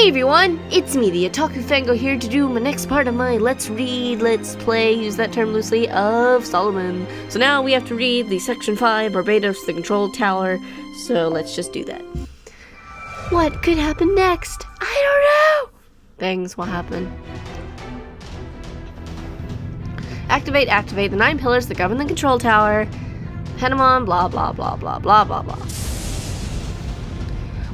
Hey everyone, it's me, the Otaku Fango, here to do my next part of my let's read, let's play, use that term loosely, of Solomon. So now we have to read the Section 5, Barbados, the Control Tower, so let's just do that. What could happen next? I don't know! Things will happen. Activate the 9 pillars that govern the Control Tower. Panemon, blah blah blah blah blah blah blah.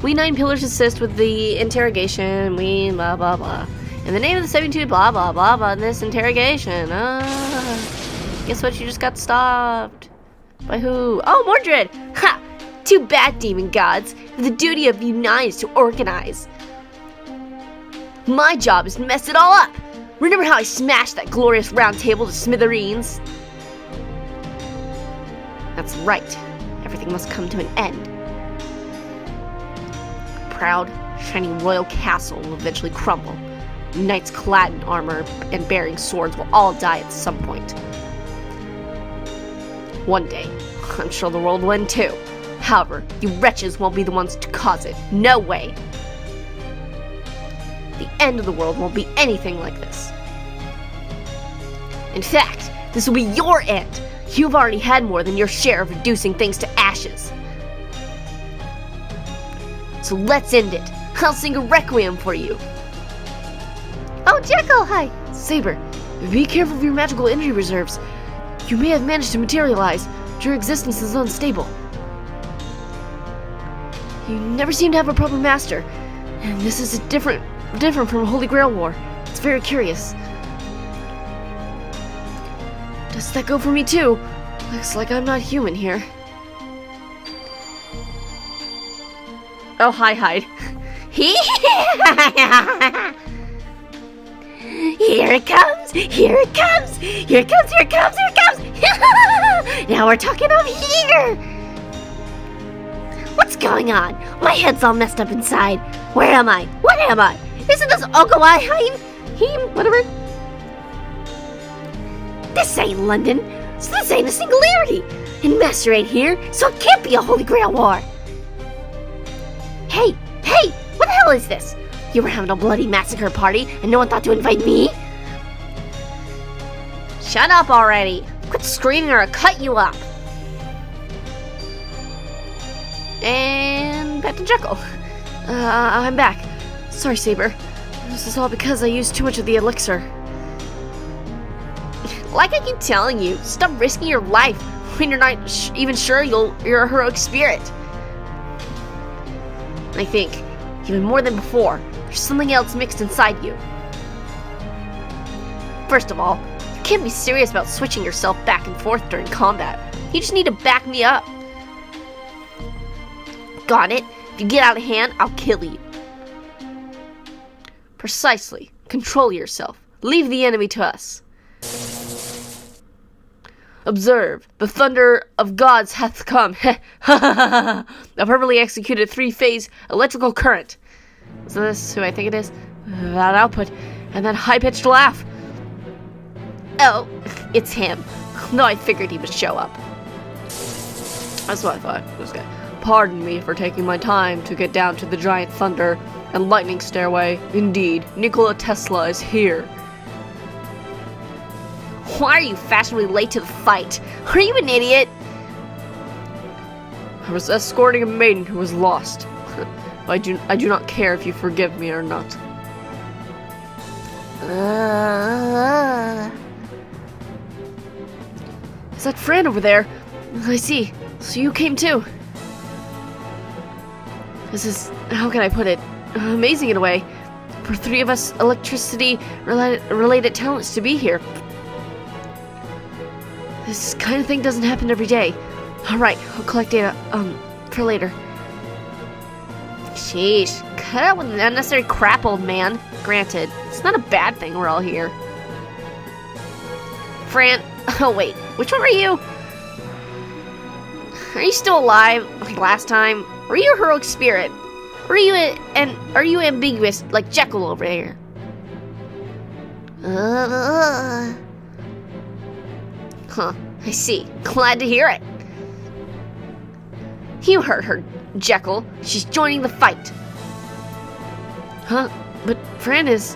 We 9 pillars assist with the interrogation, we blah blah blah. In the name of the 72 blah blah blah blah in this interrogation. Guess what, you just got stopped. By who? Oh, Mordred! Ha! Too bad, demon gods. The duty of you 9 is to organize. My job is to mess it all up. Remember how I smashed that glorious round table to smithereens? That's right. Everything must come to an end. Proud, shining royal castle will eventually crumble. Knights clad in armor and bearing swords will all die at some point. One day, I'm sure the world will end too. However, you wretches won't be the ones to cause it. No way. The end of the world won't be anything like this. In fact, this will be your end. You've already had more than your share of reducing things to ashes. So let's end it. I'll sing a requiem for you. Oh, Jekyll, hi. Saber, be careful of your magical energy reserves. You may have managed to materialize, but your existence is unstable. You never seem to have a proper master, and this is different from Holy Grail War. It's very curious. Does that go for me too? Looks like I'm not human here. Oh, hi, Hyde. Here it comes! Here it comes! Here it comes! Here it comes! Here it comes! Now we're talking over here! What's going on? My head's all messed up inside. Where am I? What am I? Isn't this Ogawai Heim? Whatever. This ain't London, so this ain't a singularity. And Master ain't here, so it can't be a Holy Grail War. Hey, what the hell is this? You were having a bloody massacre party and no one thought to invite me? Shut up already. Quit screaming or I'll cut you up. And back to Jekyll. I'm back. Sorry, Saber. This is all because I used too much of the elixir. Like I keep telling you, stop risking your life when you're not even sure you're a heroic spirit. I think, even more than before, there's something else mixed inside you. First of all, you can't be serious about switching yourself back and forth during combat. You just need to back me up. Got it? If you get out of hand, I'll kill you. Precisely. Control yourself. Leave the enemy to us. Observe, the thunder of gods hath come. A perfectly executed 3-phase electrical current. Is this who I think it is? That output, and that high-pitched laugh. Oh, it's him. Though I figured he would show up. That's what I thought. This guy. Pardon me for taking my time to get down to the giant thunder and lightning stairway. Indeed, Nikola Tesla is here. Why are you fashionably late to the fight? Are you an idiot? I was escorting a maiden who was lost. I do not care if you forgive me or not. Is that Fran over there? I see. So you came too. This is, how can I put it, amazing in a way. For 3 of us electricity-related talents to be here. This kind of thing doesn't happen every day. Alright, I'll collect data, for later. Sheesh, cut out with the unnecessary crap, old man. Granted, it's not a bad thing we're all here. Fran, oh wait, which one were you? Are you still alive, like last time? Were you a heroic spirit? Or are you ambiguous, like Jekyll over here? Huh, I see. Glad to hear it. You heard her, Jekyll. She's joining the fight. Huh? But Fran is...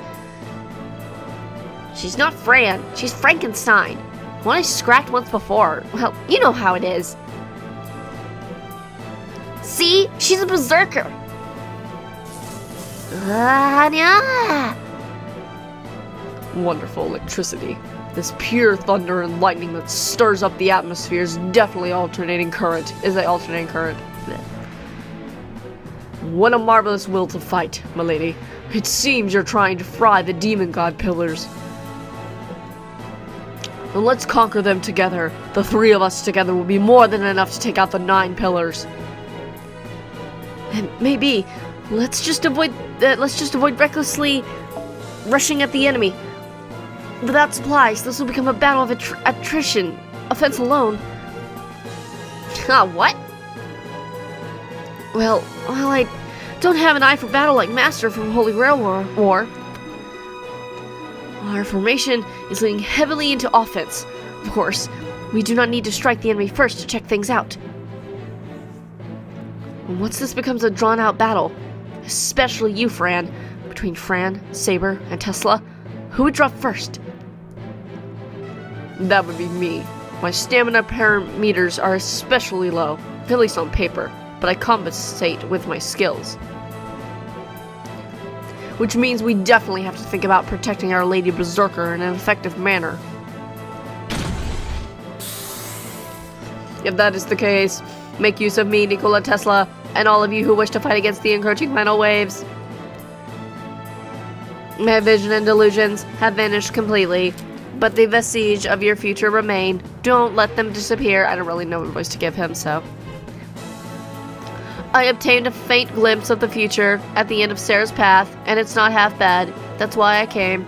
She's not Fran. She's Frankenstein. One I scrapped once before. Well, you know how it is. See? She's a berserker. Yeah. Wonderful electricity. This pure thunder and lightning that stirs up the atmosphere is definitely alternating current. Is it alternating current? What a marvelous will to fight, my lady. It seems you're trying to fry the demon god pillars. And let's conquer them together. The three of us together will be more than enough to take out the 9 pillars. And maybe let's just avoid recklessly rushing at the enemy. Without supplies, this will become a battle of attrition. Offense alone. What? Well, I don't have an eye for battle like Master from Holy Grail War. Our formation is leaning heavily into offense. Of course, we do not need to strike the enemy first to check things out. And once this becomes a drawn-out battle, especially you, Fran, between Fran, Saber, and Tesla, who would drop first? That would be me. My stamina parameters are especially low, at least on paper, but I compensate with my skills. Which means we definitely have to think about protecting our Lady Berserker in an effective manner. If that is the case, make use of me, Nikola Tesla, and all of you who wish to fight against the encroaching mental waves. My vision and delusions have vanished completely, but the vestige of your future remain. Don't let them disappear. I don't really know what voice to give him, so. I obtained a faint glimpse of the future at the end of Sarah's path, and it's not half bad. That's why I came.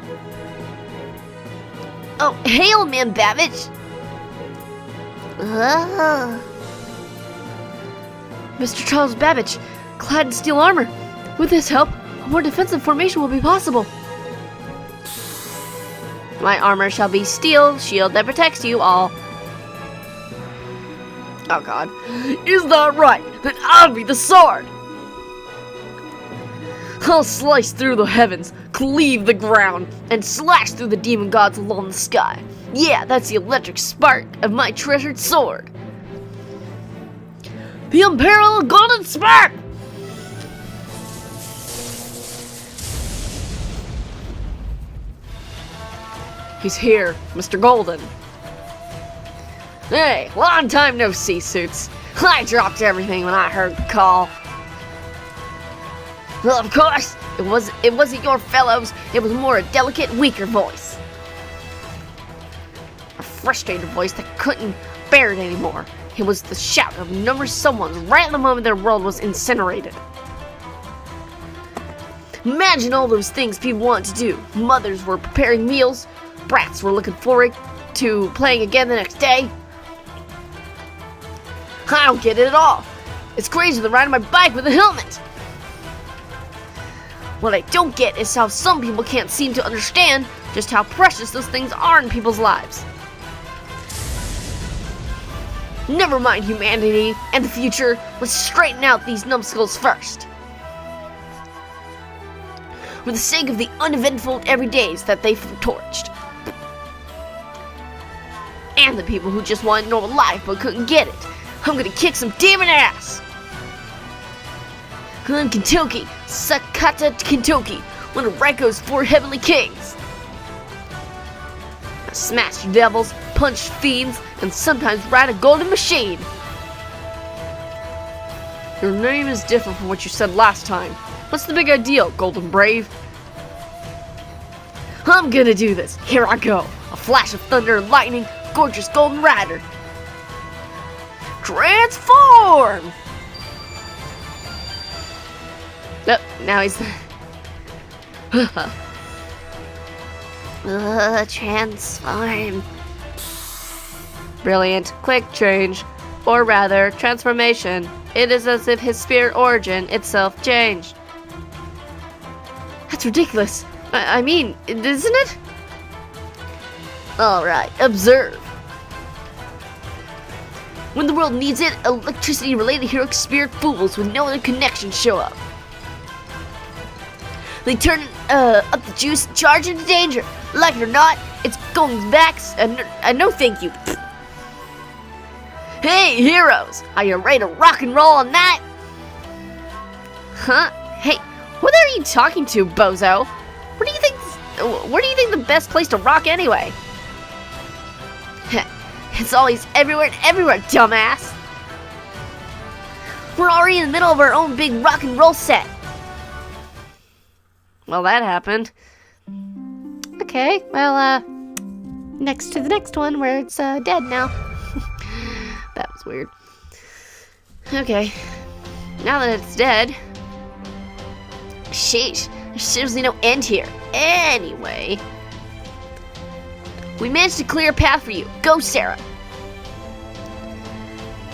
Oh, hey, old man Babbage! Mr. Charles Babbage, clad in steel armor. With his help, a more defensive formation will be possible. My armor shall be steel shield that protects you all. Oh god. Is that right? Then I'll be the sword! I'll slice through the heavens, cleave the ground, and slash through the demon gods along the sky. Yeah, that's the electric spark of my treasured sword. The unparalleled golden spark! He's here, Mr. Golden. Hey, long time no see, Suits. I dropped everything when I heard the call. Well, of course, it wasn't your fellows. It was more a delicate, weaker voice. A frustrated voice that couldn't bear it anymore. It was the shout of numerous someones right at the moment their world was incinerated. Imagine all those things people wanted to do. Mothers were preparing meals. Brats were looking forward to playing again the next day. I don't get it at all. It's crazy than riding my bike with a helmet. What I don't get is how some people can't seem to understand just how precious those things are in people's lives. Never mind humanity and the future. Let's straighten out these numbskulls first. For the sake of the uneventful everydays that they've torched. And the people who just wanted normal life but couldn't get it. I'm gonna kick some demon ass! I'm Kentucky, Sakata Kentucky, one of Raiko's 4 heavenly kings. I smash devils, punch fiends, and sometimes ride a golden machine. Your name is different from what you said last time. What's the big idea, Golden Brave? I'm gonna do this. Here I go. A flash of thunder and lightning, gorgeous golden rider. Transform! Nope, now he's... transform. Brilliant. Quick change. Or rather, transformation. It is as if his spirit origin itself changed. That's ridiculous. I mean, isn't it? Alright, observe. When the world needs it, electricity-related heroic spirit fools with no other connections show up. They turn up the juice, charge into danger. Like it or not, it's going back. No thank you. Hey, heroes! Are you ready to rock and roll on that? Huh? Hey, who are you talking to, bozo? Where do you think the best place to rock anyway? It's always everywhere and everywhere, dumbass. We're already in the middle of our own big rock and roll set. Well, that happened. Okay, well, next to the next one where it's dead now. That was weird. Okay, now that it's dead, sheesh, there's seriously no end here. Anyway, we managed to clear a path for you. Go, Sarah.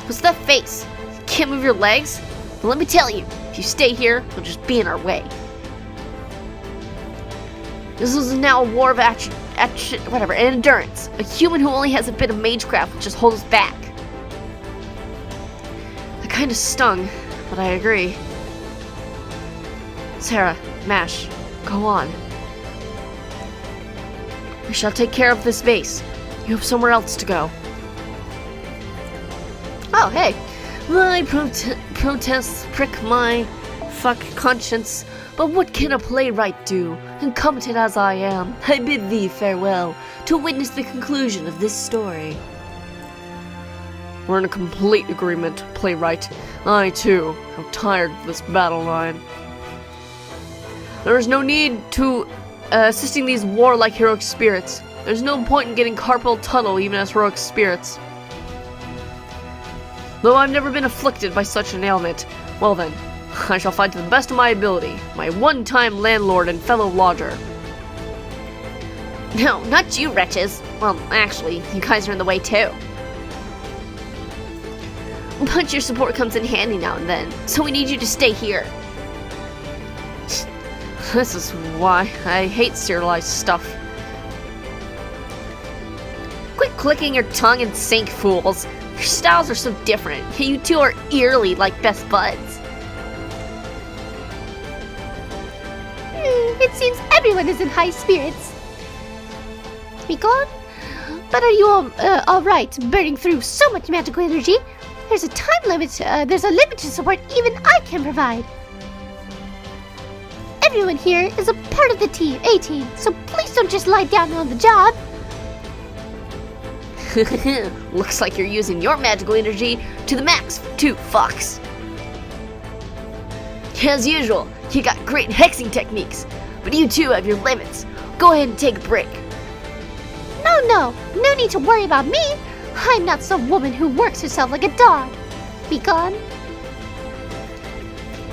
What's that face? You can't move your legs? Well, let me tell you, if you stay here, you'll just be in our way. This is now a war of endurance. A human who only has a bit of magecraft will just hold us back. That kind of stung, but I agree. Sarah, Mash, go on. We shall take care of this base. You have somewhere else to go. Oh, hey. My protests prick my conscience. But what can a playwright do? Incompetent as I am, I bid thee farewell to witness the conclusion of this story. We're in a complete agreement, playwright. I, too, am tired of this battle line. There is no need to assisting these warlike heroic spirits. There's no point in getting carpal tunnel even as heroic spirits. Though I've never been afflicted by such an ailment, well then, I shall fight to the best of my ability, my one-time landlord and fellow lodger. No, not you wretches. Well, actually, you guys are in the way too. But your support comes in handy now and then, so we need you to stay here. This is why I hate serialized stuff. Quit clicking your tongue and sink, fools. Your styles are so different. You two are eerily like best buds. It seems everyone is in high spirits. Be gone? But are you all right, burning through so much magical energy? There's a time limit. There's a limit to support even I can provide. Everyone here is a part of the A-team, so please don't just lie down on the job. Looks like you're using your magical energy to the max, too, Fox. As usual, you got great hexing techniques, but you too have your limits. Go ahead and take a break. No need to worry about me. I'm not some woman who works herself like a dog. Be gone.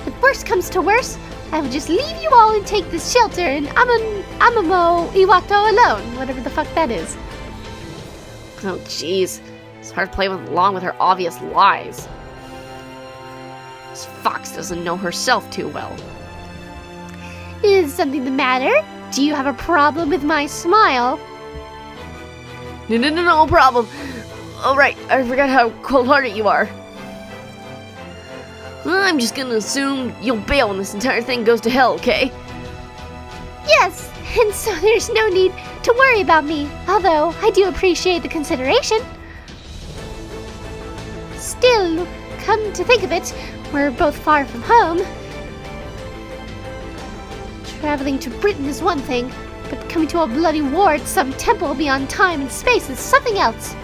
If worst comes to worst, I would just leave you all and take this shelter in Amamo Iwato alone, whatever the fuck that is. Oh jeez, it's hard to play along with her obvious lies. This Fox doesn't know herself too well. Is something the matter? Do you have a problem with my smile? No problem. Oh right, I forgot how cold-hearted you are. I'm just gonna assume you'll bail when this entire thing goes to hell, okay? Yes, and so there's no need to worry about me, although I do appreciate the consideration. Still, come to think of it, we're both far from home. Traveling to Britain is one thing, but coming to a bloody war at some temple beyond time and space is something else.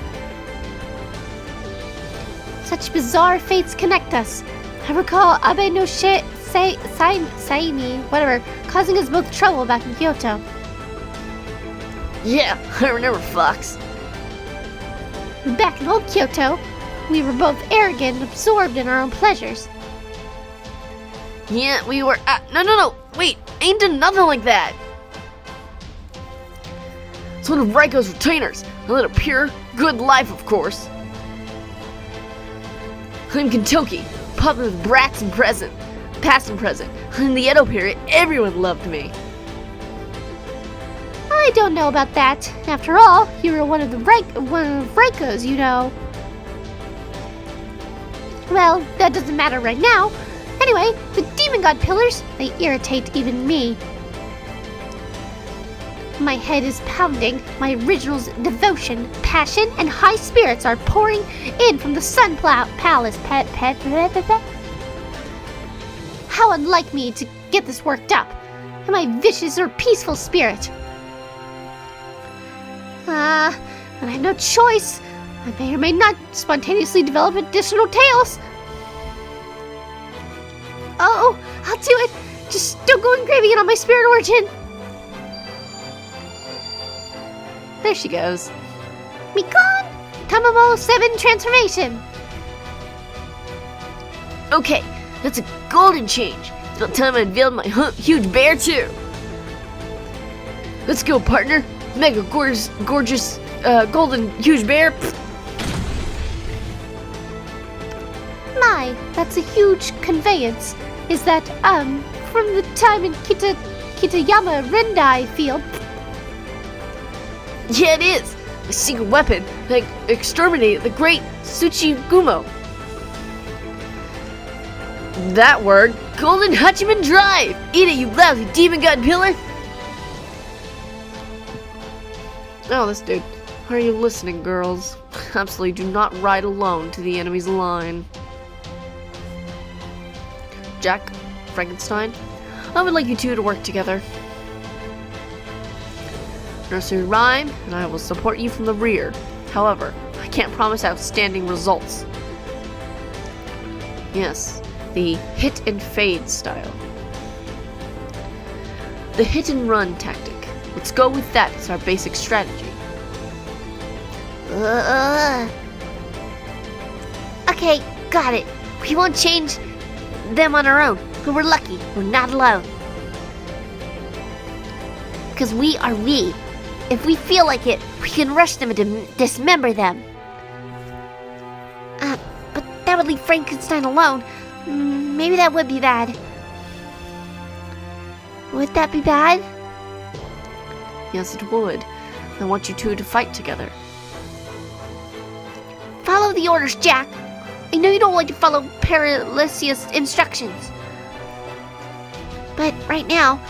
Such bizarre fates connect us. I recall Abe no Saimi, whatever, causing us both trouble back in Kyoto. Yeah, I remember Fox. Back in old Kyoto, we were both arrogant and absorbed in our own pleasures. Yeah, we were. No, wait, I ain't done nothing like that. It's one of Raiko's retainers. I led a pure, good life, of course. I'm Kentoki, popular with brats and past and present. In the Edo period, everyone loved me. I don't know about that. After all, you were one of Raikos, you know. Well, that doesn't matter right now. Anyway, the demon god pillars, they irritate even me. My head is pounding. My original's devotion, passion, and high spirits are pouring in from the Sun Palace. How unlike me to get this worked up. Am I vicious or peaceful spirit? And I have no choice. I may or may not spontaneously develop additional tails. Oh, I'll do it. Just don't go engraving it on my spirit origin. There she goes. Mikon! Tamamo 7 transformation. Okay, that's a golden change. It's about time I unveiled my huge bear too. Let's go, partner. Mega gorgeous golden huge bear. My, that's a huge conveyance. Is that, from the time in Kitayama Rendai field? Yeah, it is. A secret weapon that exterminated the great Tsuchigumo. That word, Golden Hachiman Drive! Eat it, you lousy demon god pillar! Oh, this dude. Are you listening, girls? Absolutely do not ride alone to the enemy's line. Jack, Frankenstein, I would like you two to work together. Nursery Rhyme, and I will support you from the rear. However, I can't promise outstanding results. Yes, the hit and fade style. The hit and run tactic. Let's go with that as our basic strategy. Okay, got it. We won't change them on our own. But we're lucky. We're not alone. Because we are we. If we feel like it, we can rush them and dismember them. But that would leave Frankenstein alone. Maybe that would be bad. Would that be bad? Yes, it would. I want you two to fight together. Follow the orders, Jack. I know you don't like to follow Paralysius' instructions. But right now,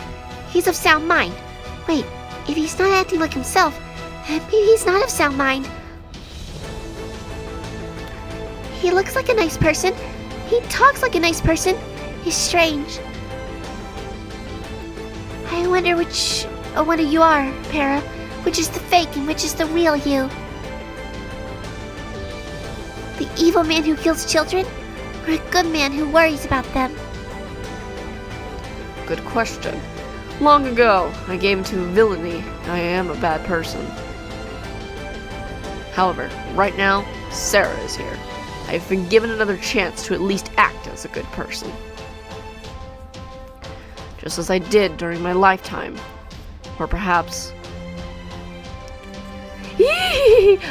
he's of sound mind. Wait, if he's not acting like himself, maybe he's not of sound mind. He looks like a nice person. He talks like a nice person. He's strange. I wonder which one of you are, Para. Which is the fake and which is the real you? The evil man who kills children? Or a good man who worries about them? Good question. Long ago, I gave into villainy. I am a bad person. However, right now, Sarah is here. I've been given another chance to at least act as a good person. Just as I did during my lifetime. Or perhaps...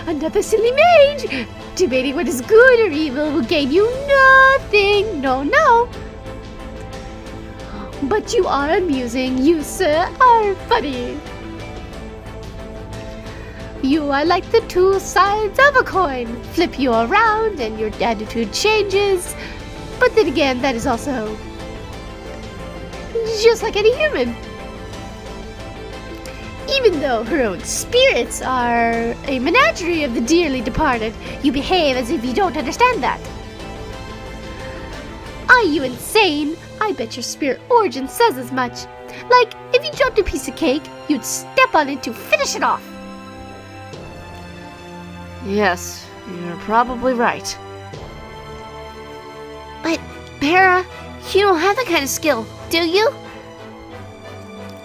Another silly mage! Debating what is good or evil will gain you nothing. No. But you are amusing. You, sir, are funny. You are like the two sides of a coin. Flip you around and your attitude changes. But then again, that is also just like any human. Even though her own spirits are a menagerie of the dearly departed, you behave as if you don't understand that. Are you insane? I bet your spirit origin says as much. Like, if you dropped a piece of cake, you'd step on it to finish it off. Yes, you're probably right. But, Para, you don't have that kind of skill, do you?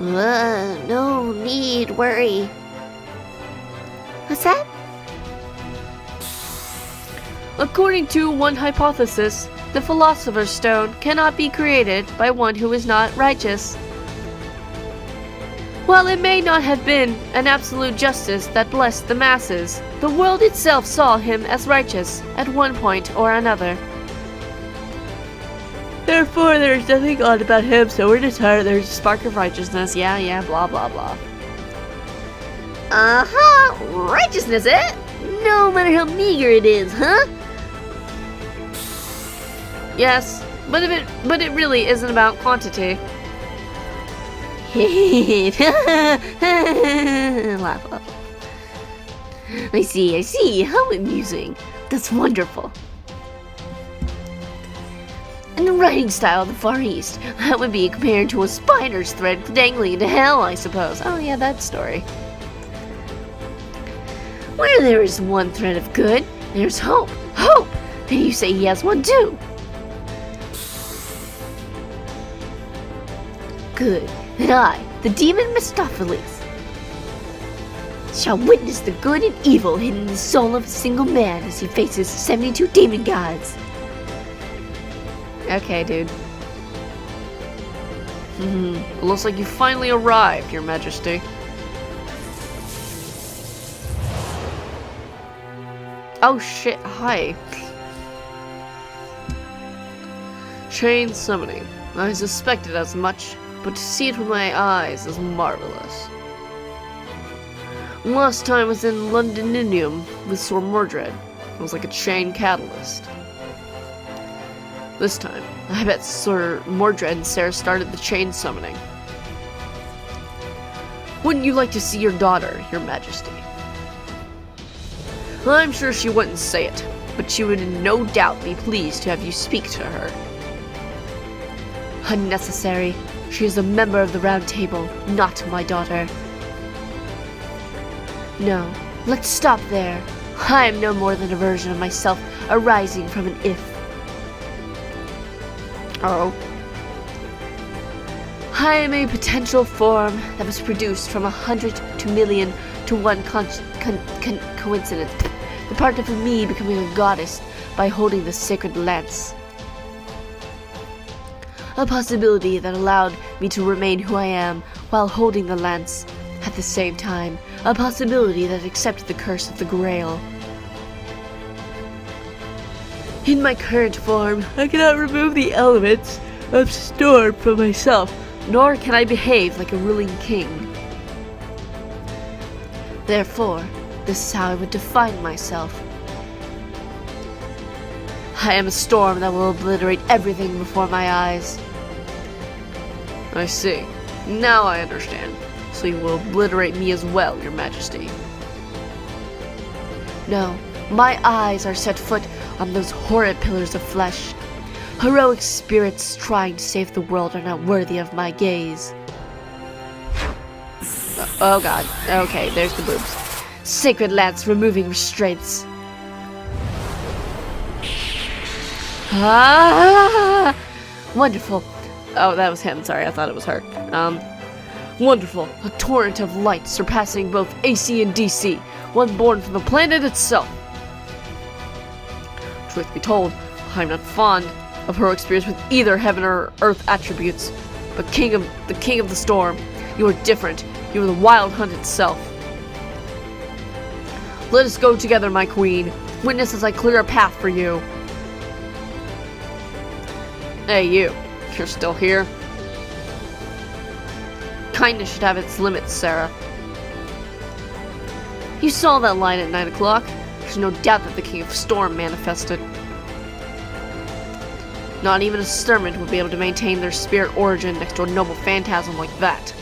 No need worry. What's that? According to one hypothesis, the Philosopher's Stone cannot be created by one who is not righteous. While it may not have been an absolute justice that blessed the masses, the world itself saw him as righteous at one point or another. Therefore, there is nothing odd about him, so we're decided there's a spark of righteousness. Yeah, blah, blah, blah. Righteousness, eh? No matter how meager it is, huh? Yes, but it really isn't about quantity. Laugh up. I see. How amusing. That's wonderful. And the writing style of the Far East, that would be compared to a spider's thread dangling into hell, I suppose. Oh yeah, that story. Where there is one thread of good, there's hope. Hope! And you say he has one too. Good. And I, the demon Mephistopheles, shall witness the good and evil hidden in the soul of a single man as he faces 72 demon gods. Okay, dude. Looks like you finally arrived, Your Majesty. Oh shit, hi. Chain summoning. I suspected as much, but to see it with my eyes is marvelous. Last time was in Londinium with Sir Mordred. It was like a chain catalyst. This time, I bet Sir Mordred and Sarah started the chain summoning. Wouldn't you like to see your daughter, Your Majesty? I'm sure she wouldn't say it, but she would no doubt be pleased to have you speak to her. Unnecessary. She is a member of the Round Table, not my daughter. No, let's stop there. I am no more than a version of myself arising from an if. Oh. I am a potential form that was produced from 100 to million to one coincidence. The part of me becoming a goddess by holding the sacred lance. A possibility that allowed me to remain who I am while holding the lance. At the same time, a possibility that accepted the curse of the Grail. In my current form, I cannot remove the elements of storm from myself, nor can I behave like a ruling king. Therefore, this is how I would define myself. I am a storm that will obliterate everything before my eyes. I see. Now I understand. So you will obliterate me as well, Your Majesty. No, my eyes are set foot on those horrid pillars of flesh. Heroic spirits trying to save the world are not worthy of my gaze. Oh god. Okay, there's the boobs. Sacred lance removing restraints. Ah! Wonderful. Oh, that was him. Sorry, I thought it was her. Wonderful. A torrent of light surpassing both AC and DC. One born from the planet itself. Truth be told, I'm not fond of her experience with either heaven or earth attributes. But the king of the storm, you are different. You are the wild hunt itself. Let us go together, my queen. Witness as I clear a path for you. Hey, you. You're still here? Kindness should have its limits, Sarah. You saw that line at 9 o'clock. There's no doubt that the King of Storm manifested. Not even a Sturmant would be able to maintain their spirit origin next to a noble phantasm like that.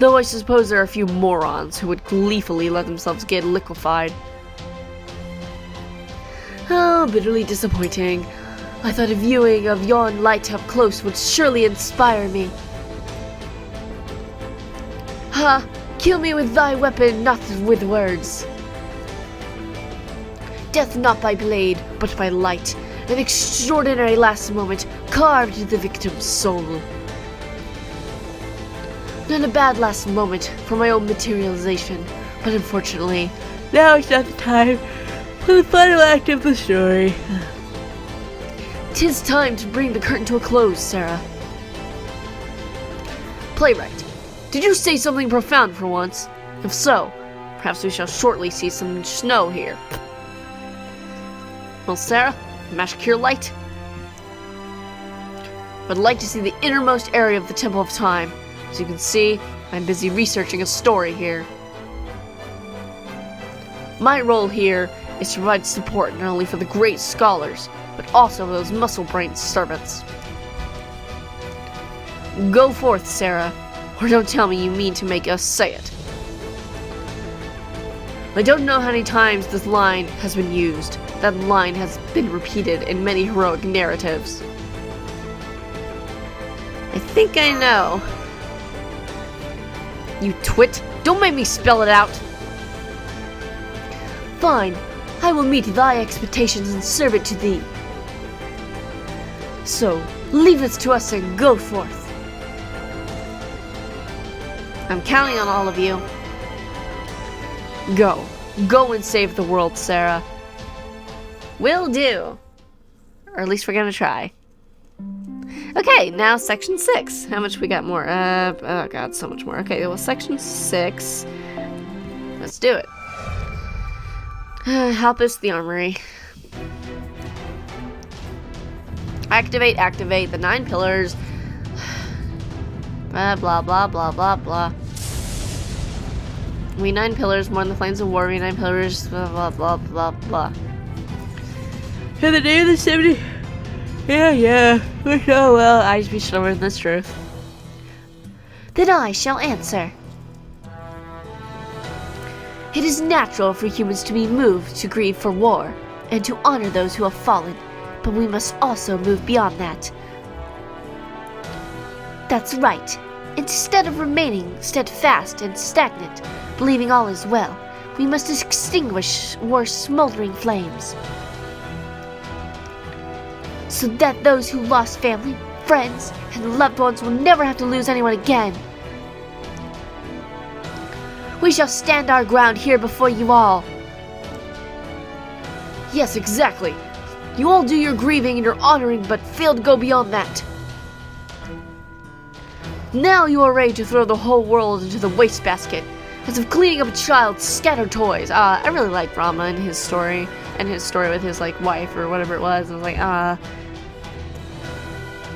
Though I suppose there are a few morons who would gleefully let themselves get liquefied. Oh, bitterly disappointing. I thought a viewing of yon light up close would surely inspire me. Ha! Kill me with thy weapon, not with words. Death not by blade, but by light. An extraordinary last moment carved into the victim's soul. Not a bad last moment for my own materialization, but unfortunately, now is not the time for the final act of the story. 'Tis time to bring the curtain to a close, Sarah. Playwright, did you say something profound for once? If so, perhaps we shall shortly see some snow here. Well, Sarah, magic your light. I'd like to see the innermost area of the Temple of Time. As you can see, I'm busy researching a story here. My role here is to provide support not only for the great scholars, but also those muscle-brained servants. Go forth, Sarah. Or don't tell me you mean to make us say it. I don't know how many times this line has been used. That line has been repeated in many heroic narratives. I think I know. You twit! Don't make me spell it out! Fine. I will meet thy expectations and serve it to thee. So, leave this to us and go forth. I'm counting on all of you. Go. Go and save the world, Sarah. Will do. Or at least we're gonna try. Okay, now section 6. How much we got more? Oh god, so much more. Okay, well, section 6. Let's do it. Help us the armory. Activate the 9 pillars. Blah, blah, blah, blah, blah. We 9 pillars, more than the flames of war. We 9 pillars, blah, blah, blah, blah, blah. In the name of the 70. Yeah. We know well. I be sure in this truth. Then I shall answer. It is natural for humans to be moved to grieve for war and to honor those who have fallen, but we must also move beyond that. That's right. Instead of remaining steadfast and stagnant, believing all is well, we must extinguish war's smoldering flames, so that those who lost family, friends, and loved ones will never have to lose anyone again. We shall stand our ground here before you all. Yes, exactly. You all do your grieving and your honoring, but fail to go beyond that. Now you are ready to throw the whole world into the wastebasket, as if cleaning up a child's scattered toys. I really like Rama and his story with his like wife or whatever it was. I was like,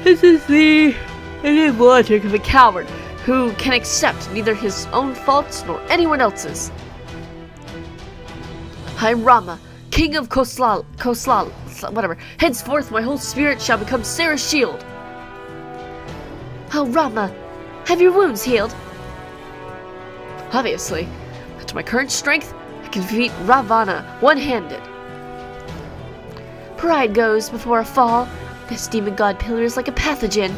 this is the logic of a coward who can accept neither his own faults nor anyone else's. I am Rama, king of Koslal, whatever. Henceforth my whole spirit shall become Sarah's shield. Oh, Rama, have your wounds healed? Obviously. To my current strength, I can defeat Ravana one-handed. Pride goes before a fall. This demon god pillar is like a pathogen.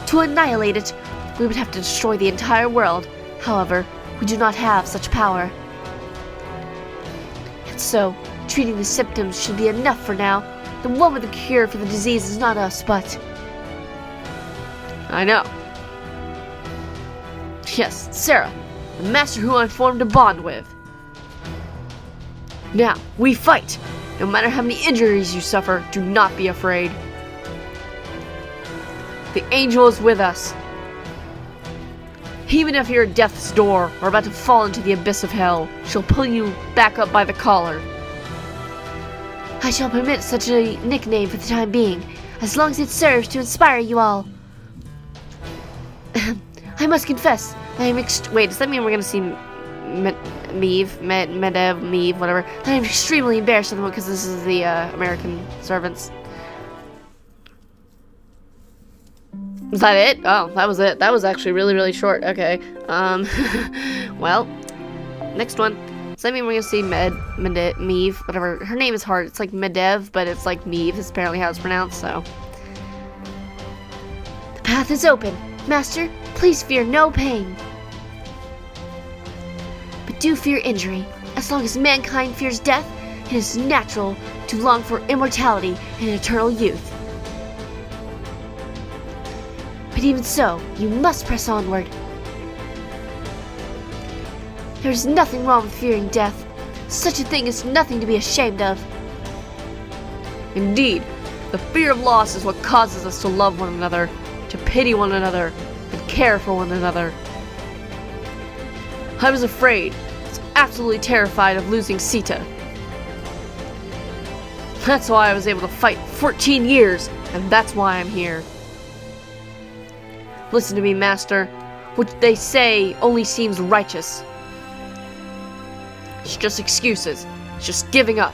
To annihilate it, we would have to destroy the entire world. However, we do not have such power. And so, treating the symptoms should be enough for now. The one with the cure for the disease is not us, but... I know. Yes, Sarah, the master who I formed a bond with. Now, we fight! No matter how many injuries you suffer, do not be afraid. The angel is with us. Even if you're at death's door or about to fall into the abyss of hell, she'll pull you back up by the collar. I shall permit such a nickname for the time being, as long as it serves to inspire you all. I must confess, I am wait, does that mean we're gonna see Medev, whatever? That I'm extremely embarrassed at the moment because this is the American servants. Was that it? Oh, that was it. That was actually really, really short. Okay. Well, next one. Does that mean we're gonna see Medev, whatever? Her name is hard. It's like Medev, but it's like Meve is apparently how it's pronounced, so. The path is open. Master, please fear no pain. But do fear injury. As long as mankind fears death, it is natural to long for immortality and eternal youth. But even so, you must press onward. There is nothing wrong with fearing death. Such a thing is nothing to be ashamed of. Indeed, the fear of loss is what causes us to love one another, to pity one another, and care for one another. I was afraid, absolutely terrified of losing Sita. That's why I was able to fight 14 years, and that's why I'm here. Listen to me, Master. What they say only seems righteous. It's just excuses. It's just giving up.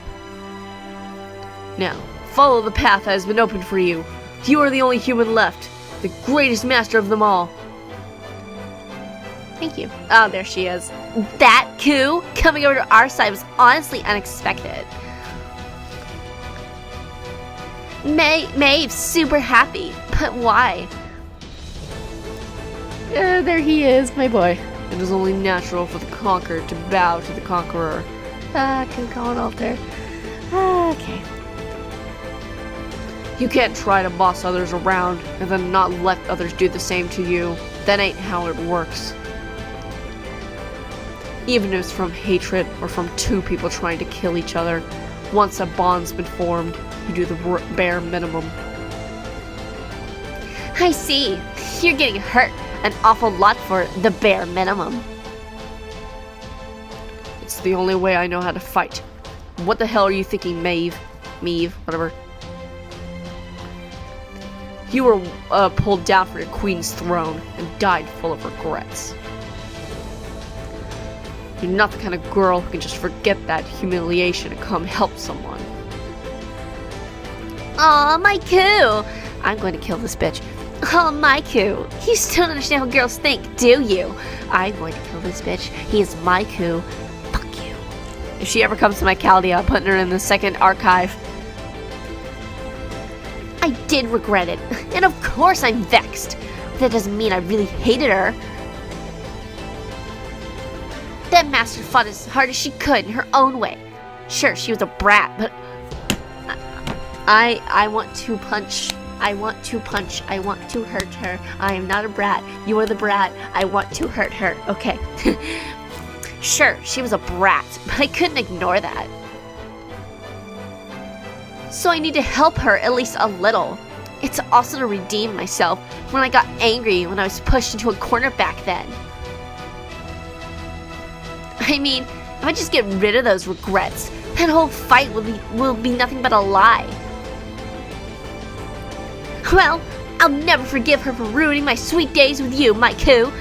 Now, follow the path that has been opened for you. You are the only human left, the greatest master of them all. Thank you. Oh, there she is. That coup coming over to our side was honestly unexpected. Maeve's super happy, but why? There he is, my boy. It is only natural for the conquered to bow to the conqueror. Can call an altar. Okay. You can't try to boss others around and then not let others do the same to you. That ain't how it works. Even if it's from hatred or from two people trying to kill each other, once a bond's been formed, you do the bare minimum. I see. You're getting hurt an awful lot for the bare minimum. It's the only way I know how to fight. What the hell are you thinking, Maeve? Whatever. You were pulled down from your queen's throne and died full of regrets. You're not the kind of girl who can just forget that humiliation and come help someone. Aw, my coup! I'm going to kill this bitch. Oh, my coup. You still don't understand how girls think, do you? I'm going to kill this bitch. He is my coup. Fuck you. If she ever comes to my Chaldea, I'm putting her in the second archive. I did regret it. And of course I'm vexed. But that doesn't mean I really hated her. That master fought as hard as she could in her own way. Sure, she was a brat, but I want to punch. I want to punch. I want to hurt her. I am not a brat. You are the brat. I want to hurt her. Okay. Sure, she was a brat, but I couldn't ignore that. So I need to help her at least a little. It's also to redeem myself when I got angry when I was pushed into a corner back then. I mean, if I just get rid of those regrets, that whole fight will be nothing but a lie. Well, I'll never forgive her for ruining my sweet days with you, my coup.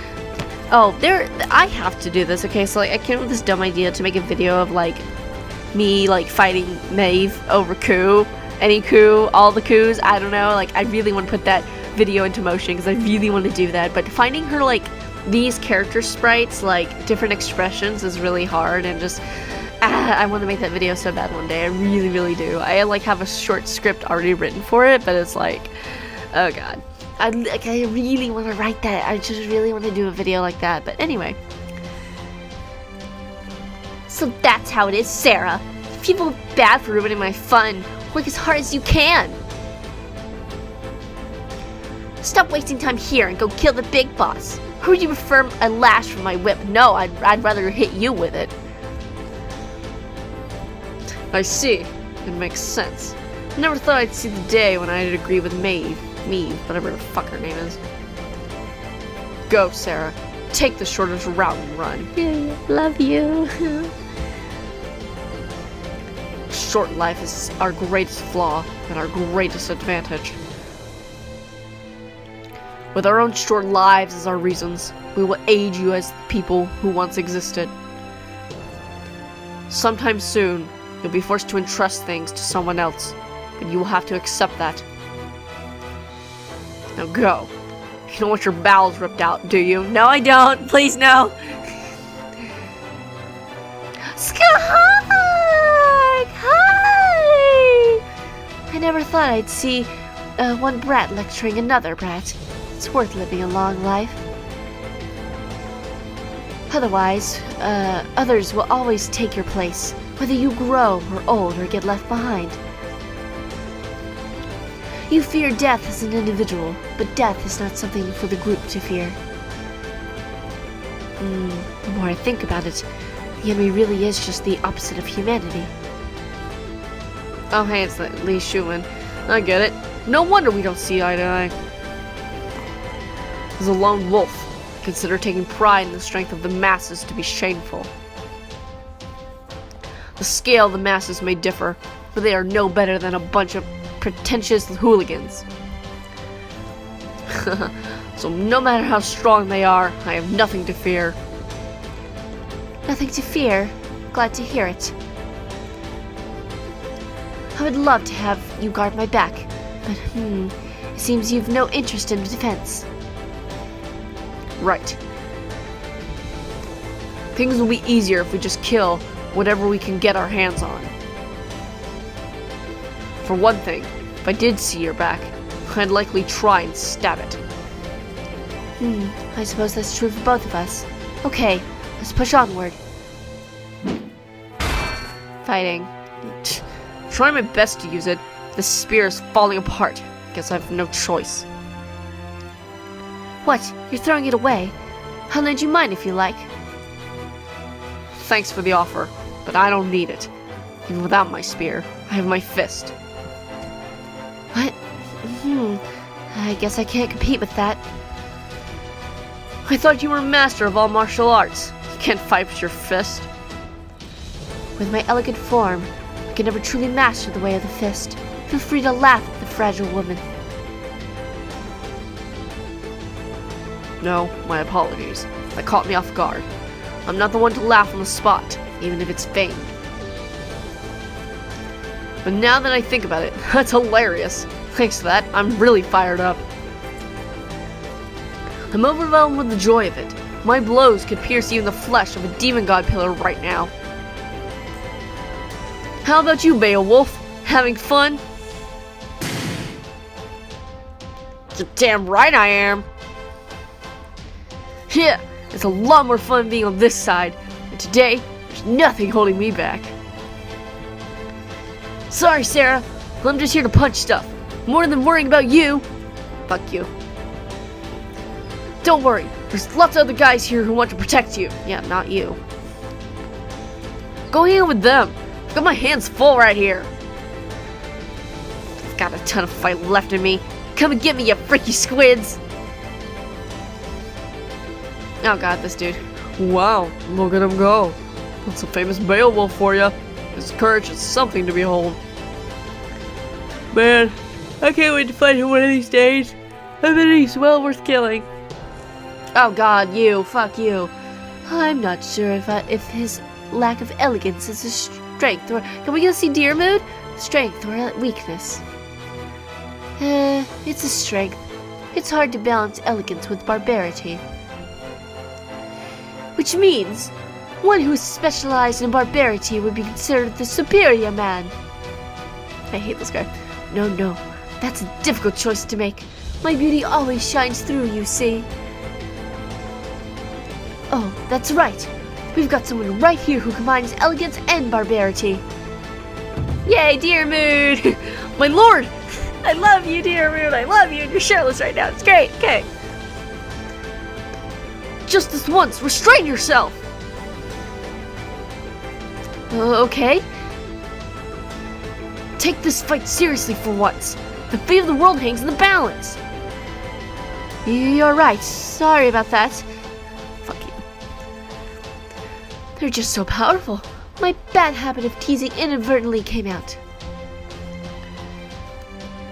Oh, I have to do this, okay? So, like, I came up with this dumb idea to make a video of, like, me, like, fighting Maeve over coup. Any coup, all the coups, I don't know. Like, I really want to put that video into motion because I really want to do that. But finding her, like, these character sprites, like, different expressions is really hard. And just, I want to make that video so bad one day. I really, really do. I, like, have a short script already written for it, but it's like, oh, God. I really want to write that. I just really want to do a video like that. But anyway. So that's how it is, Sarah. If you feel bad for ruining my fun, work as hard as you can. Stop wasting time here and go kill the big boss. Or would you prefer a lash from my whip? No, I'd rather hit you with it. I see. It makes sense. Never thought I'd see the day when I'd agree with Maeve, whatever the fuck her name is. Go, Sarah. Take the shortest route and run. Love you. Short life is our greatest flaw and our greatest advantage. With our own short lives as our reasons, we will aid you as the people who once existed. Sometime soon, you'll be forced to entrust things to someone else, but you will have to accept that. Now go. You don't want your bowels ripped out, do you? No, I don't. Please, no. Sky! Hi! I never thought I'd see one brat lecturing another brat. It's worth living a long life. Otherwise, others will always take your place, whether you grow or old or get left behind. You fear death as an individual, but death is not something for the group to fear. The more I think about it, the enemy really is just the opposite of humanity. Oh, hey, it's Lee Schumann. I get it. No wonder we don't see eye to eye. As a lone wolf, I consider taking pride in the strength of the masses to be shameful. The scale of the masses may differ, but they are no better than a bunch of pretentious hooligans. So no matter how strong they are, I have nothing to fear. Nothing to fear. Glad to hear it. I would love to have you guard my back, but It seems you've no interest in defense. Right. Things will be easier if we just kill whatever we can get our hands on. For one thing, if I did see your back, I'd likely try and stab it. I suppose that's true for both of us. Okay, let's push onward. Fighting. Trying my best to use it. This spear is falling apart. Guess I have no choice. What? You're throwing it away? I'll lend you mine if you like. Thanks for the offer, but I don't need it. Even without my spear, I have my fist. What? I guess I can't compete with that. I thought you were a master of all martial arts. You can't fight with your fist. With my elegant form, I can never truly master the way of the fist. Feel free to laugh at the fragile woman. No, my apologies. That caught me off guard. I'm not the one to laugh on the spot, even if it's feigned. But now that I think about it, that's hilarious. Thanks to that, I'm really fired up. I'm overwhelmed with the joy of it. My blows could pierce even the flesh of a demon god pillar right now. How about you, Beowulf? Having fun? You're damn right I am. Yeah, it's a lot more fun being on this side. And today, there's nothing holding me back. Sorry, Sarah. I'm just here to punch stuff. More than worrying about you. Fuck you. Don't worry. There's lots of other guys here who want to protect you. Yeah, not you. Go hang out with them. I've got my hands full right here. I've got a ton of fight left in me. Come and get me, you freaky squids. Oh god, this dude. Wow, look at him go. That's a famous Beowulf for you. His courage is something to behold. Man, I can't wait to fight him one of these days. I bet he's well worth killing. Oh god, you. Fuck you. I'm not sure if his lack of elegance is a strength, or can we go see Deermood? Strength or a weakness? It's a strength. It's hard to balance elegance with barbarity. Which means, one who is specialized in barbarity would be considered the superior man. I hate this guy. No, that's a difficult choice to make. My beauty always shines through, you see. Oh, that's right. We've got someone right here who combines elegance and barbarity. Yay, Deermood! My lord! I love you, Deermood! I love you! And you're shirtless right now. It's great. Okay. Just this once, restrain yourself! Okay. Take this fight seriously for once. The fate of the world hangs in the balance. You're right. Sorry about that. Fuck you. They're just so powerful. My bad habit of teasing inadvertently came out.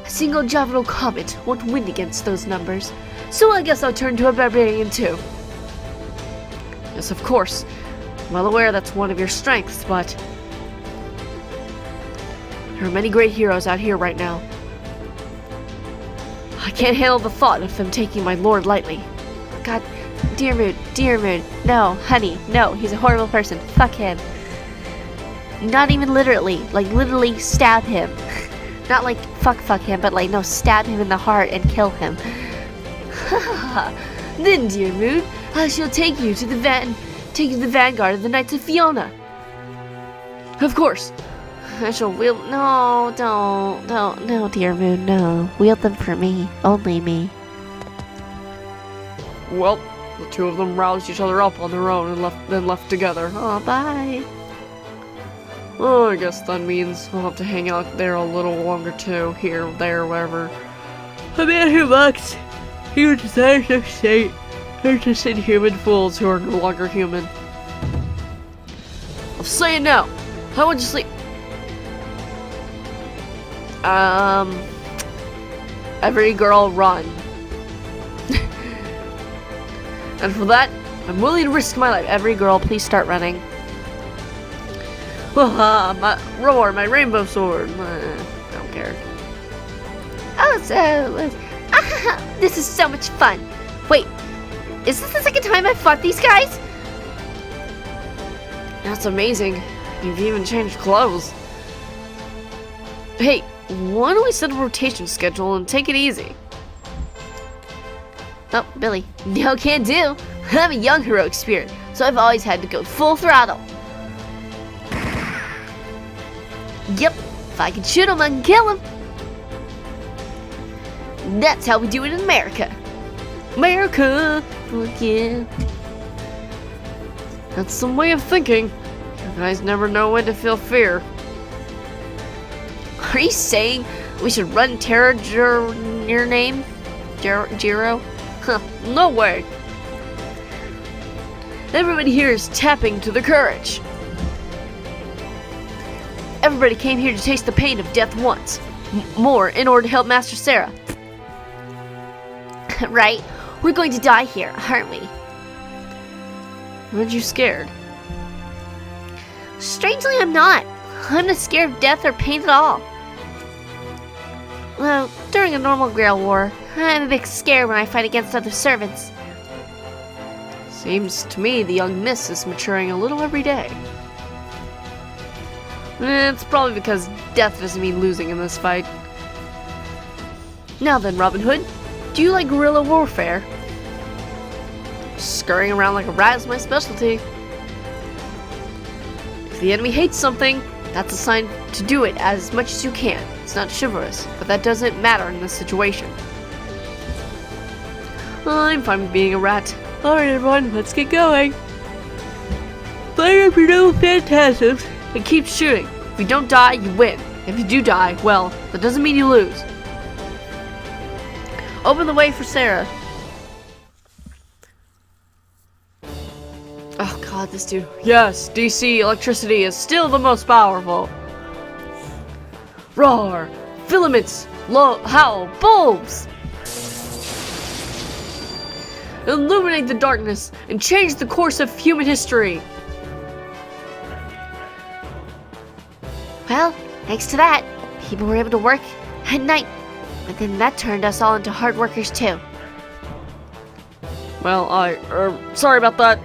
A single Javelin Comet won't win against those numbers, so I guess I'll turn to a barbarian too. Yes, of course. Well aware that's one of your strengths, but there are many great heroes out here right now. I can't handle the thought of them taking my lord lightly. God, Deermood, no, honey, no, he's a horrible person. Fuck him. Not even literally, like literally stab him. Not like fuck him, but like no, stab him in the heart and kill him. Then, Deermood, I shall take you to the vanguard of the Knights of Fiona. Of course. I shall wield. No, don't, no, Deermood, no. Wield them for me, only me. Well, the two of them roused each other up on their own and then left together. Oh, bye. Oh, I guess that means we'll have to hang out there a little longer too. Here, there, wherever. A man who mocks human desires of state. They're just inhuman fools who are no longer human. I'll say it now. I want to sleep. Every girl run. And for that, I'm willing to risk my life. Every girl, please start running. My roar, my rainbow sword. I don't care. Oh, so This is so much fun. Wait, is this the second time I've fought these guys? That's amazing. You've even changed clothes. Hey, why don't we set a rotation schedule and take it easy? Oh, Billy. No can do. I'm a young heroic spirit, so I've always had to go full throttle. Yep, if I can shoot him, I can kill him. That's how we do it in America. America! Fuck yeah. That's some way of thinking. You guys never know when to feel fear. Are you saying we should run terror your name? Jiro? Huh, no way. Everybody here is tapping to the courage. Everybody came here to taste the pain of death once. More in order to help Master Sarah. Right? We're going to die here, aren't we? Aren't you scared? Strangely, I'm not. I'm not scared of death or pain at all. Well, during a normal Grail War, I'm a bit scared when I fight against other servants. Seems to me the young miss is maturing a little every day. It's probably because death doesn't mean losing in this fight. Now then, Robin Hood, do you like guerrilla warfare? Scurrying around like a rat is my specialty. If the enemy hates something, that's a sign to do it as much as you can. It's not chivalrous, but that doesn't matter in this situation. I'm fine with being a rat. Alright everyone, let's get going. Fire up your little phantasms and keep shooting. If you don't die, you win. If you do die, well, that doesn't mean you lose. Open the way for Sarah. Oh god, this dude. Yes, DC electricity is still the most powerful. Roar! Filaments! Howl! Bulbs! Illuminate the darkness and change the course of human history. Well, thanks to that, people were able to work at night. But then that turned us all into hard workers too. Well, sorry about that.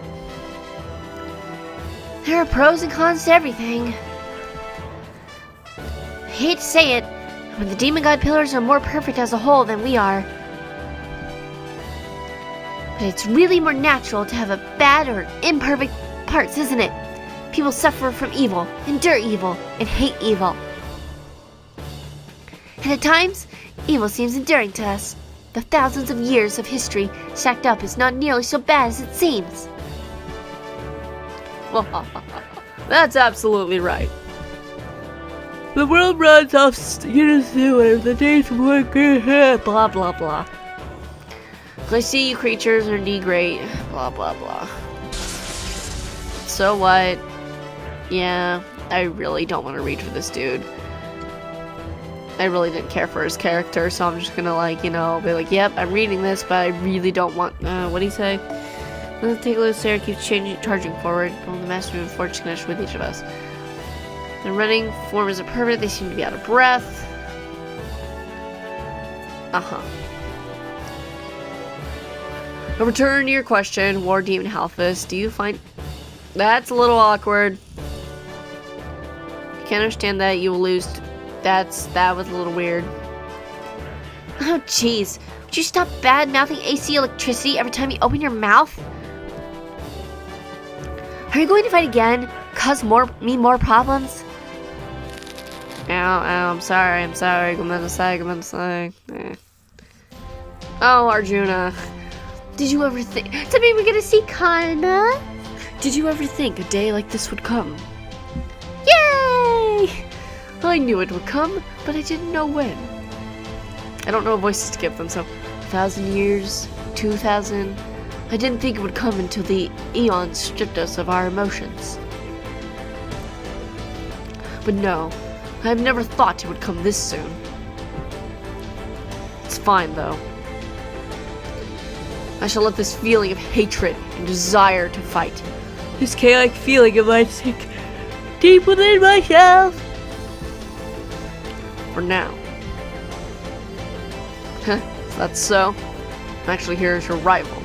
There are pros and cons to everything. I hate to say it, but the Demon God Pillars are more perfect as a whole than we are. But it's really more natural to have a bad or imperfect parts, isn't it? People suffer from evil, endure evil, and hate evil. And at times, evil seems enduring to us. The thousands of years of history stacked up is not nearly so bad as it seems. That's absolutely right. The world runs off unison where the days work, blah blah blah. I see you creatures are indeed great, blah blah blah. So what? Yeah, I really don't want to read for this dude. I really didn't care for his character, so I'm just gonna be like, yep, I'm reading this, but I really don't want, what'd he say? Let's take a look. Sarah keeps charging forward. Well, the master of forged connection with each of us. The running form isn't perfect. They seem to be out of breath. A return to your question, War Demon Halphus. Do you find that's a little awkward? Can't understand that. You will lose. That was a little weird. Oh, jeez. Would you stop bad-mouthing AC electricity every time you open your mouth? Are you going to fight again? Cause me more problems? I'm sorry. Gomenasai. Oh, Arjuna. Did you ever think... Tell me we're gonna see Karna? Did you ever think a day like this would come? Yay! I knew it would come, but I didn't know when. I don't know what voices to give them, so 1,000 years, 2,000. I didn't think it would come until the eons stripped us of our emotions. But no, I have never thought it would come this soon. It's fine, though. I shall let this feeling of hatred and desire to fight, this chaotic feeling of mine sink deep within myself. For now. That's so. I'm actually here as your rival.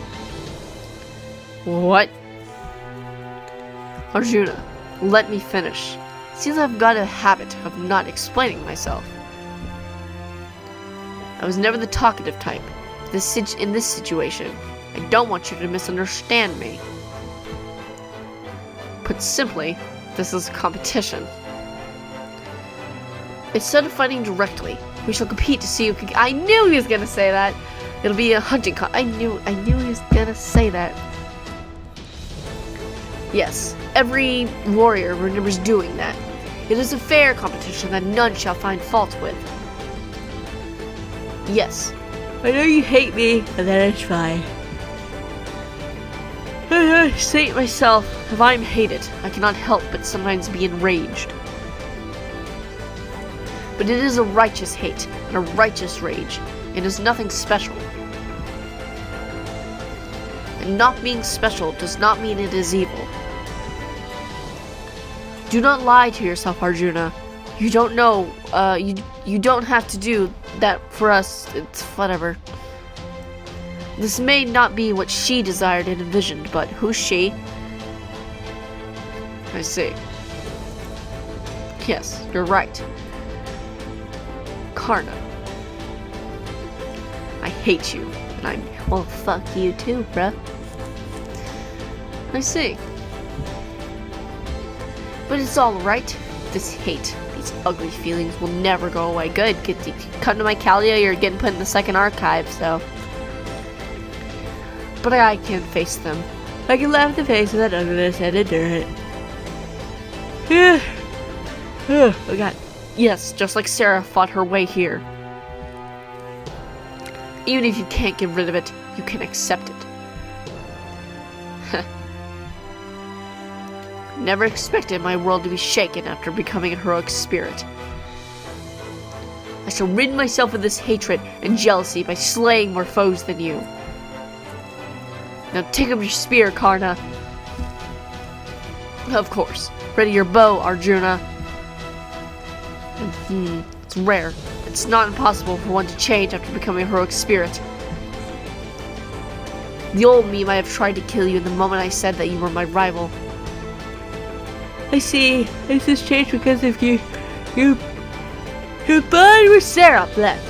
What? Arjuna, let me finish. Seems I've got a habit of not explaining myself. I was never the talkative type. In this situation, I don't want you to misunderstand me. Put simply, this is a competition. Instead of fighting directly, we shall compete to see who can— I knew he was gonna say that! It'll be a hunting I knew he was gonna say that. Yes, every warrior remembers doing that. It is a fair competition that none shall find fault with. Yes, I know you hate me, and that is fine. I state myself, if I am hated, I cannot help but sometimes be enraged. But it is a righteous hate, and a righteous rage. It is nothing special. And not being special does not mean it is evil. Do not lie to yourself, Arjuna. You don't know, you don't have to do that for us. It's whatever. This may not be what she desired and envisioned, but who's she? I see. Yes, you're right. Karna. I hate you, and I'm— well, fuck you too, bruh. I see. But it's alright. This hate, these ugly feelings will never go away. Good, come to my Kalia, you're getting put in the second archive, so. But I can't face them. I can laugh at the face of that ugliness and endure it. Oh god. Yes, just like Sarah fought her way here. Even if you can't get rid of it, you can accept it. Never expected my world to be shaken after becoming a heroic spirit. I shall rid myself of this hatred and jealousy by slaying more foes than you. Now take up your spear, Karna. Of course. Ready your bow, Arjuna. It's rare. It's not impossible for one to change after becoming a heroic spirit. The old me might have tried to kill you the moment I said that you were my rival. I see. This has changed because of you. You bond with Sarah, Bleth.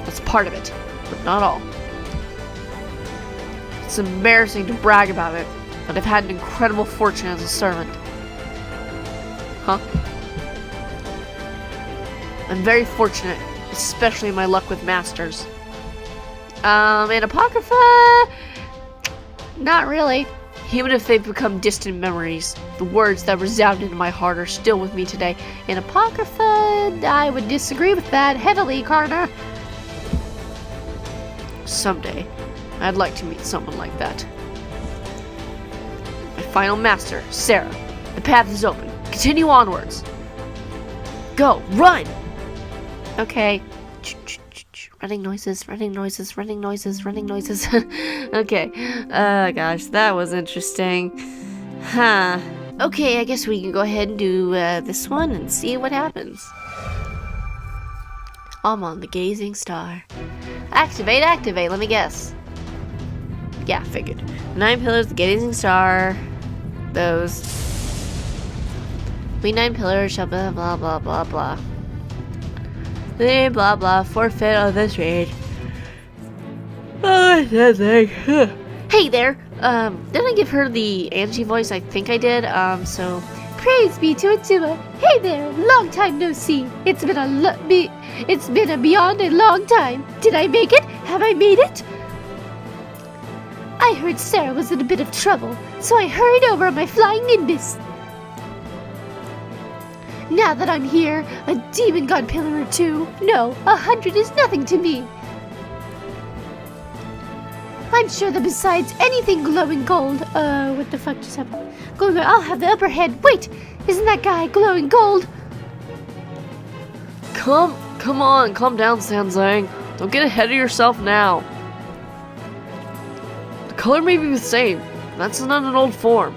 That's part of it, but not all. It's embarrassing to brag about it, but I've had an incredible fortune as a servant. Huh? I'm very fortunate, especially in my luck with masters. And Apocrypha? Not really. Even if they've become distant memories, the words that resounded in my heart are still with me today. In Apocrypha, I would disagree with that heavily, Karna. Someday, I'd like to meet someone like that. My final master, Sarah. The path is open. Continue onwards. Go, run! Okay. Running noises, running noises, running noises, running noises. Okay. Gosh, that was interesting. Huh. Okay, I guess we can go ahead and do this one and see what happens. I'm on the gazing star. Activate, activate, let me guess. Yeah, figured. 9 pillars, the gazing star. Those. We 9 pillars shall blah blah blah blah blah. Blah blah, forfeit of this raid. Oh, that thing. Hey there. Did I give her the Angie voice? I think I did. So Praise be to Atuma. Hey there, long time no see. It's been a beyond a long time. Did I make it? Have I made it? I heard Sarah was in a bit of trouble, so I hurried over on my flying Nimbus. Now that I'm here, a demon god pillar or 2, no, 100 is nothing to me. I'm sure that besides anything glowing gold, what the fuck just happened? I'll have the upper hand. Wait, isn't that guy glowing gold? Come on, calm down, Sanzang. Don't get ahead of yourself now. The color may be the same. That's not an old form.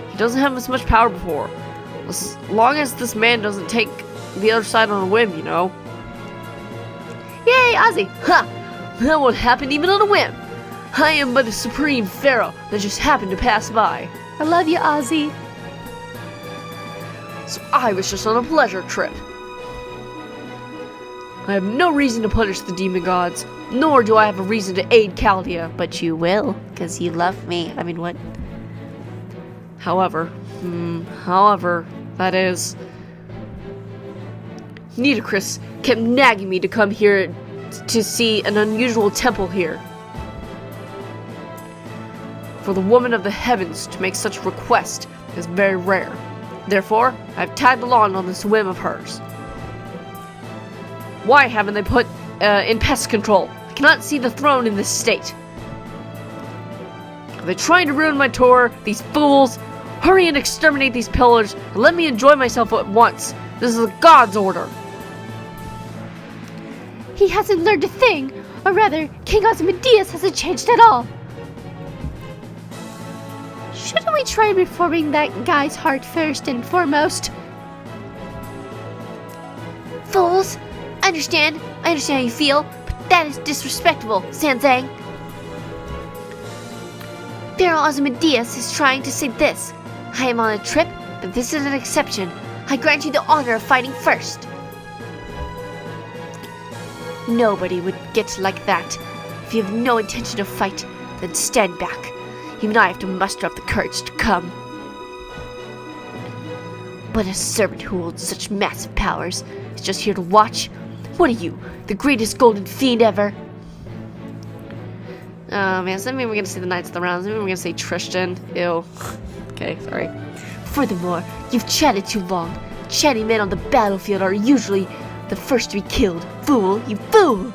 He doesn't have as much power before. As long as this man doesn't take the other side on a whim, you know. Yay, Ozzy! Ha! That won't happen even on a whim. I am but a supreme pharaoh that just happened to pass by. I love you, Ozzy. So I was just on a pleasure trip. I have no reason to punish the demon gods, nor do I have a reason to aid Chaldea, but you will, because you love me. I mean, what? However, that is... Nitocris kept nagging me to come here to see an unusual temple here. For the woman of the heavens to make such a request is very rare. Therefore, I've tagged along on this whim of hers. Why haven't they put in pest control? I cannot see the throne in this state. Are they trying to ruin my tour? These fools! Hurry and exterminate these pillars and let me enjoy myself at once. This is a god's order. He hasn't learned a thing, or rather, King Ozymandias hasn't changed at all. Shouldn't we try reforming that guy's heart first and foremost? Fools! I understand how you feel, but that is disrespectful, Sanzang. Pharaoh Ozymandias is trying to say this. I am on a trip, but this is an exception. I grant you the honor of fighting first. Nobody would get like that. If you have no intention to fight, then stand back. Even I have to muster up the courage to come. But a servant who holds such massive powers is just here to watch? What are you, the greatest golden fiend ever? Oh man, so maybe we're gonna say the Knights of the Rounds, maybe we're gonna say Tristan. Ew. Okay, sorry. Furthermore, you've chatted too long. Chatty men on the battlefield are usually the first to be killed. Fool, you fool!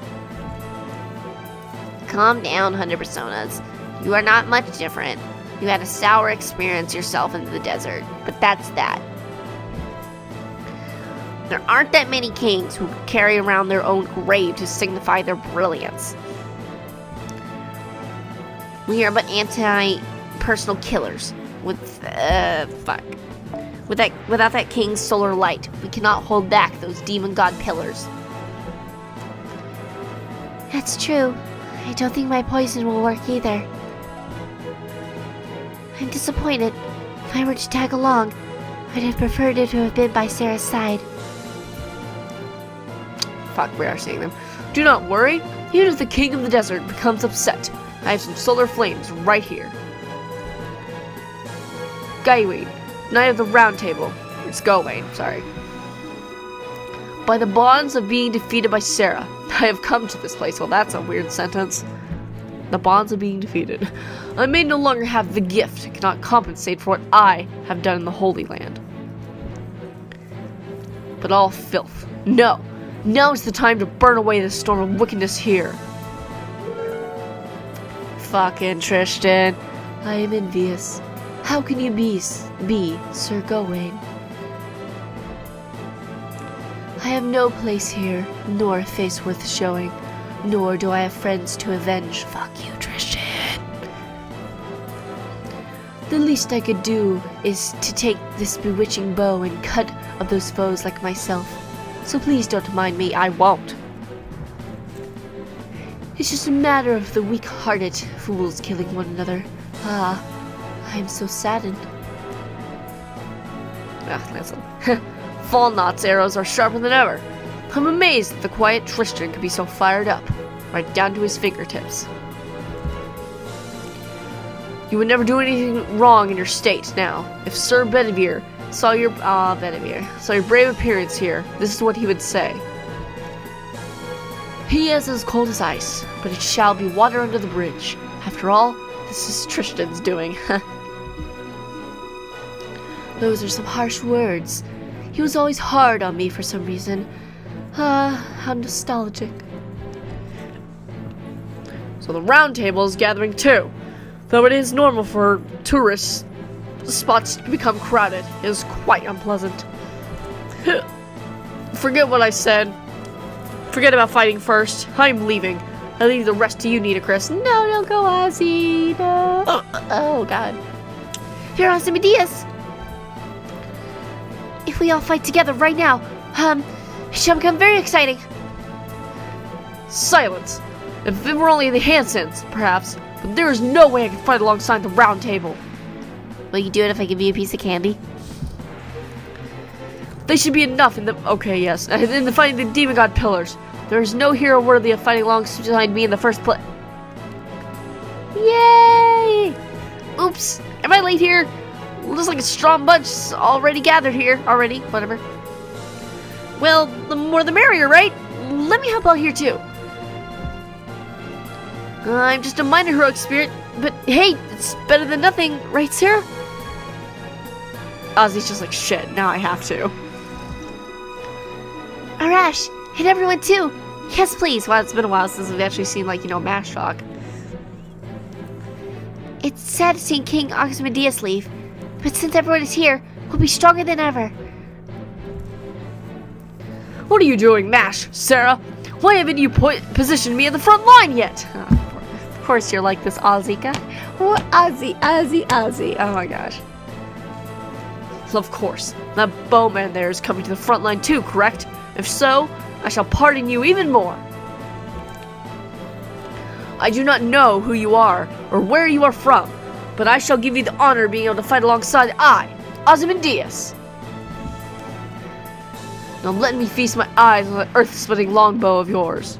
Calm down, 100 Personas. You are not much different. You had a sour experience yourself in the desert, but that's that. There aren't that many kings who carry around their own grave to signify their brilliance. We are but anti-personal killers. Without that king's solar light, we cannot hold back those demon god pillars. That's true. I don't think my poison will work either. I'm disappointed. If I were to tag along, I'd have preferred it to have been by Sarah's side. Fuck, we are seeing them. Do not worry. Even if the king of the desert becomes upset, I have some solar flames right here. Gaiwain, Knight of the Round Table. It's Gawain, sorry. By the bonds of being defeated by Sarah, I have come to this place. Well, that's a weird sentence. The bonds of being defeated. I may no longer have the gift. It cannot compensate for what I have done in the Holy Land. But all filth. No. Now is the time to burn away this storm of wickedness here. Fucking Tristan. I am envious. How can you be Sir Gawain? I have no place here, nor a face worth showing, nor do I have friends to avenge. Fuck you, Tristan. The least I could do is to take this bewitching bow and cut of those foes like myself. So please don't mind me, I won't. It's just a matter of the weak-hearted fools killing one another. Ah, I am so saddened. Ah, listen. Fall Knot's arrows are sharper than ever. I'm amazed that the quiet Tristan could be so fired up, right down to his fingertips. You would never do anything wrong in your state now. If Sir Bedivere saw your brave appearance here, this is what he would say. He is as cold as ice, but it shall be water under the bridge. After all, this is Tristan's doing. Those are some harsh words. He was always hard on me for some reason. How nostalgic. So the round table is gathering too. Though it is normal for tourist spots to become crowded, it is quite unpleasant. Forget what I said. Forget about fighting first. I'm leaving. I leave the rest to you, Nitocris. No, don't go, Ozzy. No. Oh, God. Pharaoh Ozymandias! If we all fight together right now, it shall become very exciting. Silence! If it were only the Hansons, perhaps, but there is no way I can fight alongside the Round Table. Will you do it if I give you a piece of candy? They should be enough in the— okay, yes, in the fighting the Demon God Pillars. There is no hero worthy of fighting alongside me in the first place. Yay! Oops, am I late here? Looks like a strong bunch already gathered here. Already, whatever. Well, the more the merrier, right? Let me help out here too. I'm just a minor heroic spirit, but hey, it's better than nothing, right, Sarah? Ozzy's just like, shit, now I have to. Arash, and everyone too. Yes, please. Wow, it's been a while since we've actually seen, like, Mass Shock. It's sad to see King Ozymandias leave, but since everyone is here, we'll be stronger than ever. What are you doing, Mash, Sarah? Why haven't you positioned me at the front line yet? Oh, of course you're like this Ozzy guy. Oh, Ozzy. Oh my gosh. Of course. That bowman there is coming to the front line too, correct? If so, I shall pardon you even more. I do not know who you are or where you are from, but I shall give you the honor of being able to fight alongside Ozymandias. Now let me feast my eyes on that earth-splitting longbow of yours.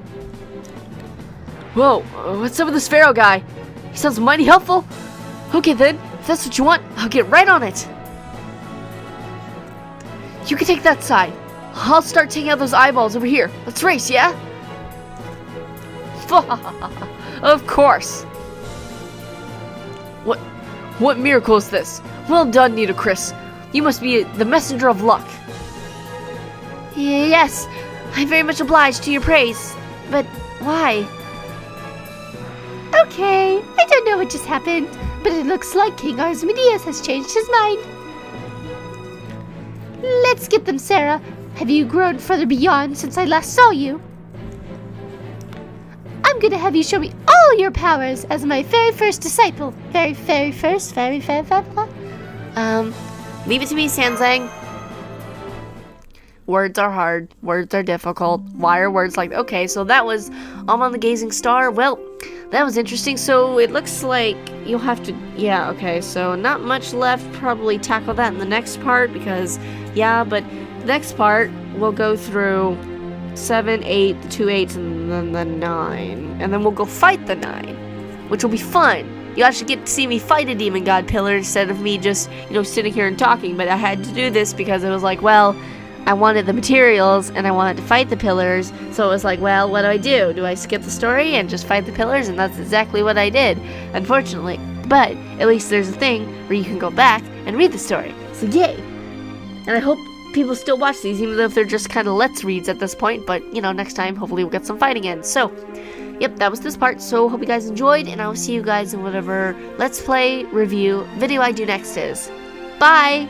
Whoa, what's up with this Pharaoh guy? He sounds mighty helpful. Okay then, if that's what you want, I'll get right on it. You can take that side. I'll start taking out those eyeballs over here. Let's race, yeah? Of course. What miracle is this? Well done, Nitocris. You must be the messenger of luck. Yes, I'm very much obliged to your praise, but why? Okay, I don't know what just happened, but it looks like King Ozymandias has changed his mind. Let's get them, Sarah. Have you grown further beyond since I last saw you? I'm gonna have you show me all your powers as my very first disciple. Very first. Leave it to me, Sanzang. Words are hard. Words are difficult. Why are words like... Okay, so that was Amon the Gazing Star. Well, that was interesting. So it looks like you'll have to... Yeah, okay. So not much left. Probably tackle that in the next part because... Yeah, but the next part we'll go through 7, 8, the 2 8s, and then the 9. And then we'll go fight the 9, which will be fun. You actually get to see me fight a Demon God Pillar instead of me just, sitting here and talking. But I had to do this because it was like, well... I wanted the materials and I wanted to fight the pillars, so it was like, well, what do? Do I skip the story and just fight the pillars? And that's exactly what I did, unfortunately. But at least there's a thing where you can go back and read the story. So yay! And I hope people still watch these, even though if they're just kind of let's reads at this point. But, next time, hopefully we'll get some fighting in. So, yep, that was this part. So hope you guys enjoyed, and I will see you guys in whatever Let's Play review video I do next is. Bye!